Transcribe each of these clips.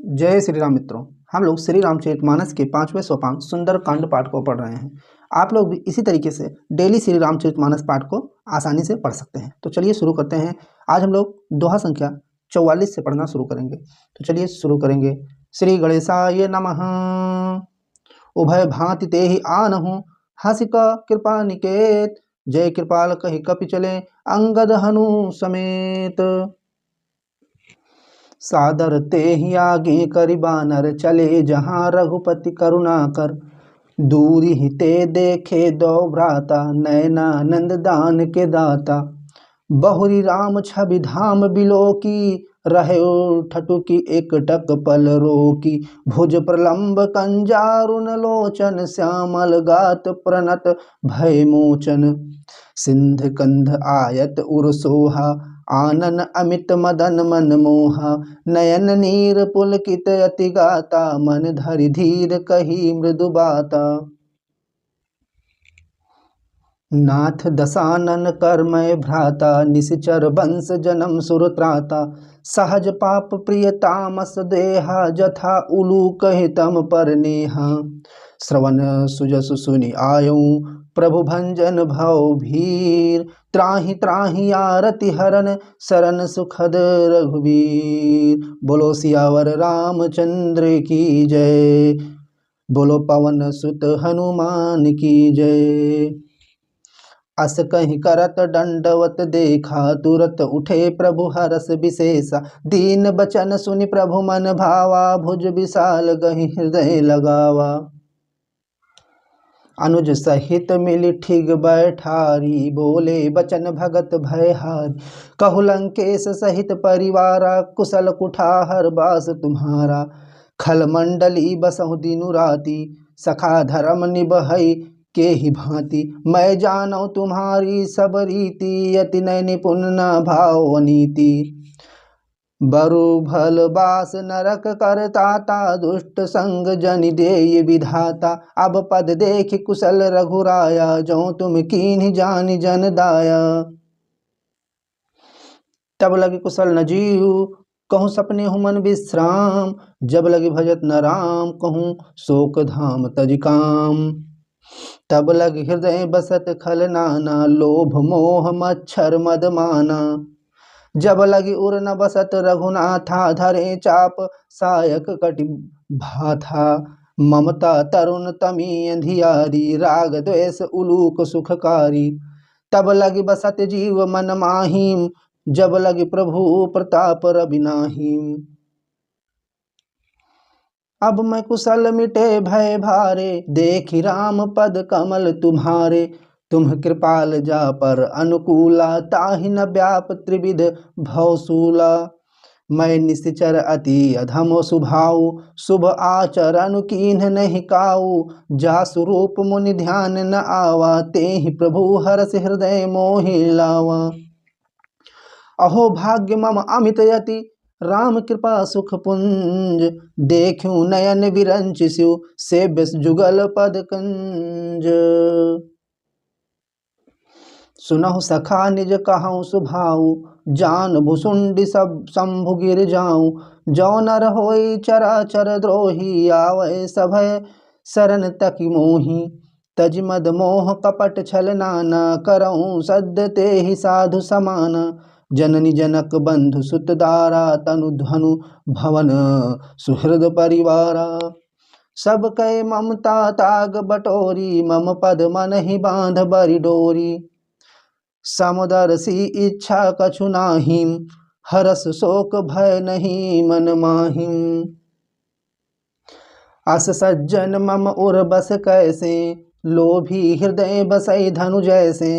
जय श्री राम मित्रों। हम लोग श्री रामचरितमानस के 5वें सोपान सुंदर कांड पाठ को पढ़ रहे हैं। आप लोग भी इसी तरीके से डेली श्री रामचरितमानस पाठ को आसानी से पढ़ सकते हैं। तो चलिए शुरू करते हैं। आज हम लोग दोहा संख्या 44 से पढ़ना शुरू करेंगे। तो चलिए शुरू करेंगे। श्री गणेशाय नमः। उभय भांति ते ही आनहु, हसिक कृपा निकेत। जय कृपाल कहि कपि चले, अंगद हनु समेत। सादर ते ही आगे करि बानर चले, जहाँ रघुपति करुणा कर। दूरी ही ते देखे दो भ्राता, नयनानंद दान के दाता। बहुरी राम छवि धाम बिलोकी, रहे ठटुकी एकटक पल रोकी। भुज प्रलंब कंजारुन लोचन, श्यामल गात प्रणत भय मोचन। सिंध कंध आयत उर सोहा, आनन अमित मदन मन मोहा। नयन नीर पुलकित अति गाता, मन धरि धीर कही मृदु बाता। नाथ दशानन करमय भ्राता, निशिचर वंश जन्म सुर त्राता। सहज पाप प्रिय तामस देहा, जथा उलूक हितम पर नेहा। श्रवण सुजस सुनि आयऊ, प्रभु भंजन भव भीर। त्राहि त्राहि आरति हरन, शरण सुखद रघुवीर। बोलो सियावर रामचंद्र की जय, बोलो पवन सुत हनुमान की जय। अस कहीं करत दंडवत देखा, तुरत उठे प्रभु हरस विशेषा। दीन बचन सुनि प्रभु मन भावा, भुज विशाल गहि हृदय लगावा। अनुज सहित मिली ठिग बैठारी, बोले बचन भगत भयहारी। कहु लंकेश सहित परिवारा, कुशल कुठार बास तुम्हारा। खल मंडली बसहु दिनु राती, सखा धर्म निबहई के ही भांति। मैं जानौ तुम्हारी सब रीति, अति नय निपुण न भाव नीति। बरु भल बास नरक करताता, दुष्ट संग जनि देय विधाता। अब पद देख कुशल रघुराया, जो तुम कीन्हि जानि जन दाया। तब लगे कुशल न जीव, कहूँ सपने हूँ मन विश्राम। जब लगे भजत न राम, कहूँ शोक धाम तज काम। तब लग हृदय बसत खल नाना, लोभ मोह मच्छर मद माना। जब लगी उर न बसत रघुनाथा, धरे चाप सायक कटि भाथा। ममता तरुण तमी अंधियारी, राग द्वेष उलूक सुखकारी। तब लगी बसत जीव मन माहिम, जब लगी प्रभु प्रताप रविनाहिम। अब मैं कुशल मिटे भय भारे, देखि राम पद कमल तुम्हारे। तुम कृपाल जा पर अनुकूला, ताहि न व्याप त्रिविध भवसूला। मैं निश्चर अति अधम सुभाऊ, शुभ आचरण कीन्ह नहीं काऊ। जासु रूप मुनि ध्यान न आवा, तेहि प्रभु हरष हृदय मोहि लावा। अहो भाग्य मम अमित यति, राम कृपा सुख पुंज। देखूं नयन विरंच स्यु, सेव्य जुगल पद कंज। सुनहु सखा निज कहूँ सुभाऊ, जान भुसुंडी सब शंभु गिर जाऊं। जो नर होई चराचर द्रोही, आवै सभय शरण तकी मोही। तज मद मोह कपट छल नाना, करऊं सद्य ते ही साधु समाना। जननी जनक बंधु सुत दारा, तनु धनु भवन सुहृद परिवारा। सब कै ममता ताग बटोरी, मम पद मन ही बांध बरि डोरी। समुदरसी इच्छा कछु नाहिम, हरस शोक भय नहीं मन माहिम। अस सज्जन मम उर बस कैसे, लोभी हृदय बसई धनु जैसे।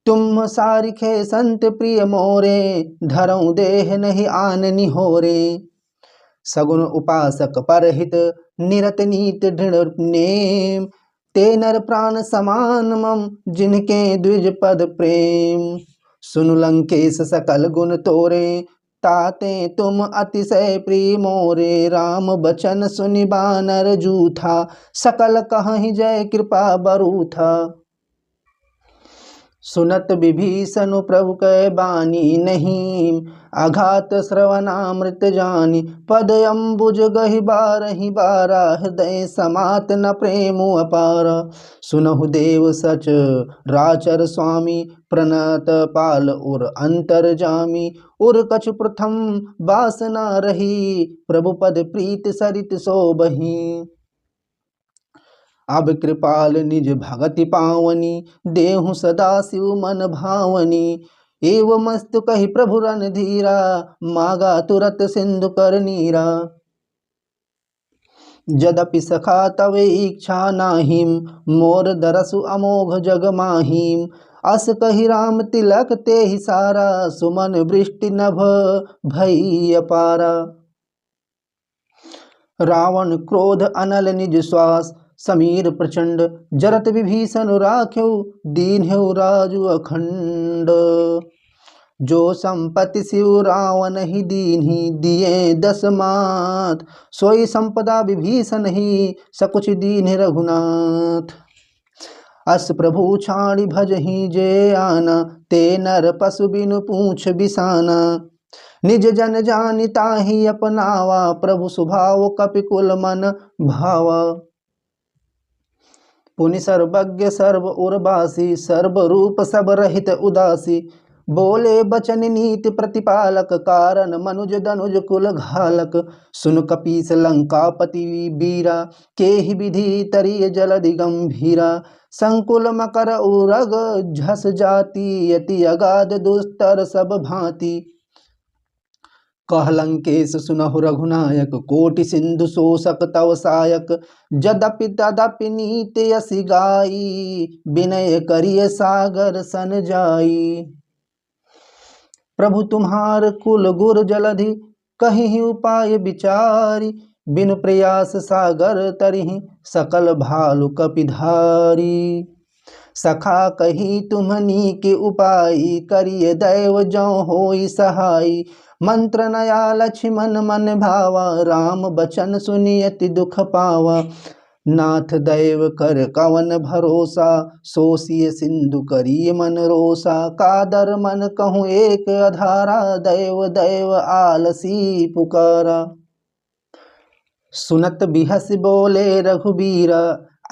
तुम सारिखे संत प्रिय मोरे, धरऊं देह नहीं आन निहोरे। सगुन उपासक परहित, निरत नीत दृढ़ नेम। ते नर प्राण समान मम, जिनके द्विज पद प्रेम। सुनु लंकेश सकल गुण तोरे, ताते तुम अतिशय प्रिय मोरे। राम बचन सुनि बानर जूथा, सकल कहहि जय कृपा बरूथा। सुनत विभीषण प्रभु कै बानी, नहीं आघात श्रवणामृत जानी। पद अम्बुज गहि बारहि बारा, हृदय समात न प्रेम अपारा। सुनहु देव सच राचर स्वामी, प्रणत पाल उर अंतर जामी। उर कछु प्रथम वासना रही, प्रभु पद प्रीत सरित सोबही। अब कृपाल निज भगति पावनी, देहु सदा शिव मन भावनी। एवं मस्तु कहि प्रभु रणधीरा, मागा तुरत सिंधु कर नीरा। यद्यपि सखा तव इच्छा नाहिम, मोर दरसु अमोघ जग माहिम। अस कहि राम तिलक ते ही सारा, सुमन वृष्टि नभ भई अपारा। रावण क्रोध अनल निज श्वास, समीर प्रचंड जरत विभीषण राख्यो। दीन्हु राजु अखंड, जो संपत्ति शिव रावण ही दीन्ही। दिए 10 मात, सोई संपदा विभीषण ही। सकुच दीन्ह रघुनाथ, अस प्रभु छाड़ी भजहि जे आना। ते नर पशु बिनु पूछ बिसाना, निज जन जानि ताहि अपनावा। प्रभु स्वभाव कपिकुल मन भावा। पुनि सर्वज्ञ सर्व उर्वासी, सर्व रूप सब रहित उदासी। बोले बचन नीति प्रतिपालक, कारण मनुज दनुज कुल घालक। सुन कपीस लंकापति बीरा, केहि विधि तरिय जलधि गंभीरा। संकुल मकर उरग झस जाति, यति अगाध दुस्तर सब भांति। कह लंकेश सुनहु रघुनायक, कोटि सिंधु शोषक तव सायक। यद्यपि तदपि नीति यसी गाई, विनय करिय सागर सन जाई। प्रभु तुम्हार कुल गुर जलधि, कहीं उपाय विचारी। बिनु प्रयास सागर तरिहि, सकल भालु कपिधारी। सखा कही तुम्हनी के उपाय, करिय दैव जौ होई सहाय। मंत्र नया लक्ष्मण मन भावा, राम बचन सुनियति दुख पावा। नाथ दैव कर कवन भरोसा, सोसिय सिंधु करिय मन रोसा। कादर मन कहूँ एक अधारा, दैव दैव आलसी पुकारा। सुनत बिहस बोले रघुबीरा,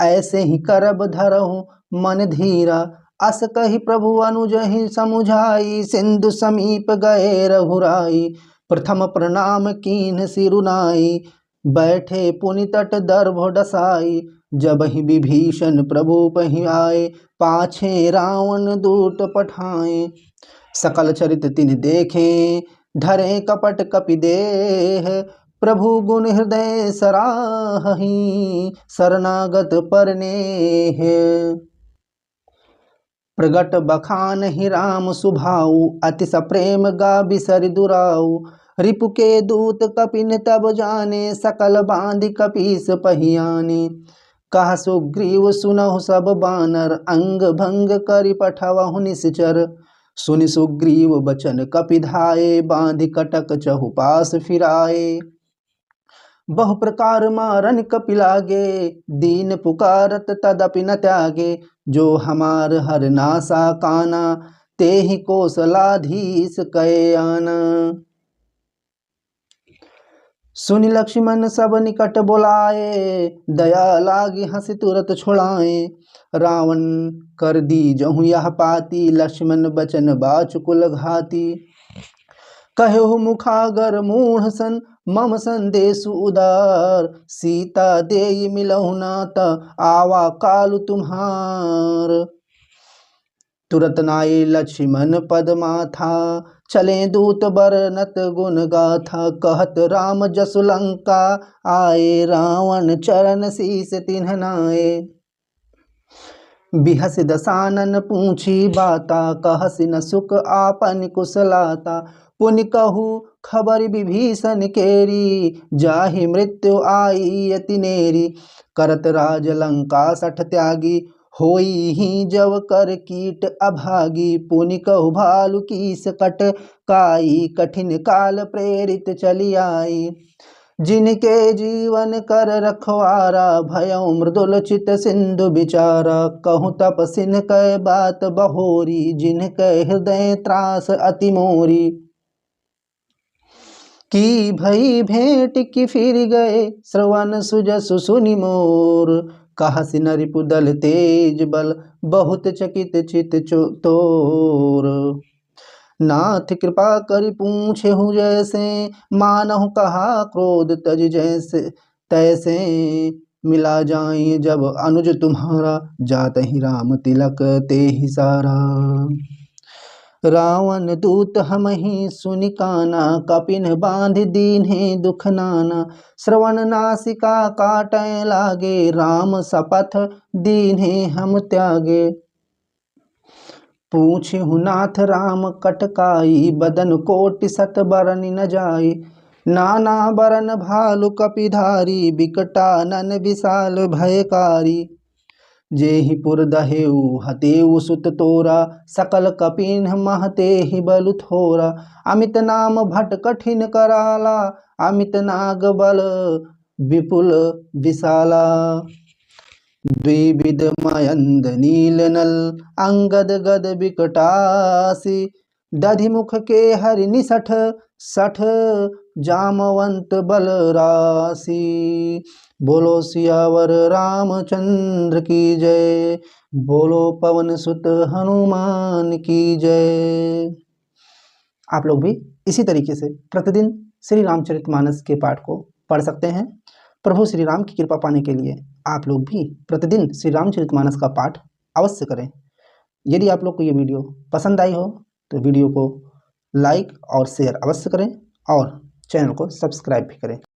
ऐसे ही करब धरहु मन धीरा। अस कही प्रभु अनुज ही समुझाई, सिंधु समीप गए रघुराई। प्रथम प्रणाम कीन्ह सिरुनाई, बैठे पुनि तट दर्भ डसाई। जब ही विभीषण प्रभु पहि आए, पाछे रावण दूत पठाए। सकल चरित तिन देखे, धरे कपट कपि देह। प्रभु गुण हृदय सराहहि, शरणागत पर नेह। प्रगट बखान ही राम सुभाऊ, अति सप्रेम गा बिसरि दुराऊ। रिपु के दूत कपिन तब जाने, सकल बांधि कपीस पहियाने। कहा सुग्रीव सुनहु सब बानर, अंग भंग करि पठवहु निश्चर। सुनि सुग्रीव बचन कपिधाये, बांधि कटक चहुपास फिराए। बहु प्रकार मारन कपि लागे, दीन पुकारत तदपि न त्यागे। जो हमार हर नासा काना, तेहि कौशलाधीश कय आना। सुनि लक्ष्मण सब निकट बोलाए, दया लागी हंसी तुरत छुड़ाए। रावण कर दीजहु यह पाती, लक्ष्मण बचन बाचुकुल घाती। कहो मुखागर मूढ़ सन, मम संदेशु उदार। सीता देई मिलहु नाता, आवा कालु तुम्हार। तुरत नाये लक्ष्मण पद माथा, चले दूत बरनत गुण गाथा। कहत राम जसु लंका आए, रावण चरण शीस तिन्ह नाये। बिहस दसानन पूछी बाता, कहसि न सुख आपन कुशलाता। पुनि कहू खबर विभीषण केरी, जाहि मृत्यु आई अति नेरी। करत राज लंका सठ त्यागी, होई ही जव कर कीट अभागी। पुनि कहु भालु की सकट काई, कठिन काल प्रेरित चली आई। जिनके जीवन कर रखवारा, भयउ मृदुल चित सिंधु बिचारा। कहूँ तपसिन कै बात बहोरी, जिनके हृदय त्रास अति मोरी। की भई भेंट की फिर गए, श्रवण सुजसु सुनि मोर। कहसि नरिपुदल तेज बल, बहुत चकित चित तोर। नाथ कृपा करि पूछे हूँ जैसे, मानहु कहा क्रोध तज जैसे तैसे। मिला जाई जब अनुज तुम्हारा, जात ही राम तिलक ते ही सारा। रावण दूत हमहि सुनि काना, कपिन बांध दीन्हे दुख नाना। श्रवण नासिका काटै लागे, राम शपथ दीन्हे हम त्यागे। पूछहु नाथ राम कटकाई, बदन कोटि शत बरनि न जाई। नाना बरन भालु कपिधारी, बिकटानन विशाल भयकारी। जेहि पुर दहेउ हतेउ सुत तोरा, सकल कपिन महतेहि बलु थोरा। अमित नाम भट कठिन कराला, अमित नाग बल विपुल विशाला। द्विविध मयंद नील नल, अंगद गद बिकटासी। दधिमुख के हरि निसठ, सठ जामवंत बल राशि। बोलो सियावर रामचंद्र की जय, बोलो पवन सुत हनुमान की जय। आप लोग भी इसी तरीके से प्रतिदिन श्री रामचरितमानस के पाठ को पढ़ सकते हैं। प्रभु श्री राम की कृपा पाने के लिए आप लोग भी प्रतिदिन श्री रामचरितमानस का पाठ अवश्य करें। यदि आप लोग को ये वीडियो पसंद आई हो तो वीडियो को लाइक और शेयर अवश्य करें और चैनल को सब्सक्राइब भी करें।